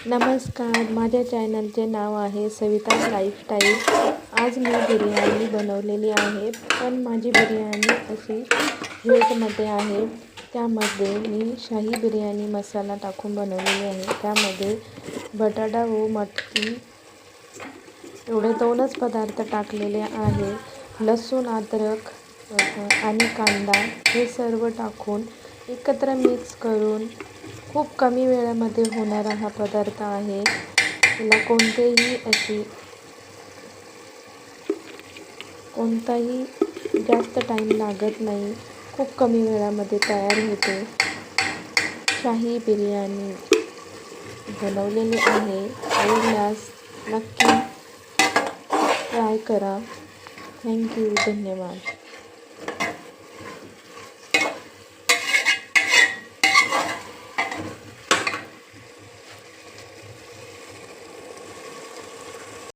नमस्कार, माझ्या चॅनलचे नाव आहे सविता लाईफस्टाईल। आज मी बिर्याणी बनवलेली आहे, पण माझी बिर्याणी अशी व्हेजमध्ये आहे। त्यामध्ये मी शाही बिर्याणी मसाला टाकून बनवलेली आहे। त्यामध्ये बटाटा व मटकी एवढे 2च पदार्थ टाकलेले आहे। लसूण, अद्रक आणि कांदा हे सर्व टाकून एकत्र मिक्स करून खूप कमी वेळामध्ये होणारा हा पदार्थ आहे। याला कोणताही जास्त टाईम लागत नाही, खूप कमी वेळामध्ये तयार होते। शाही बिर्याणी बनवलेली आहे, आवडल्यास नक्की ट्राय करा। थँक्यू, धन्यवाद।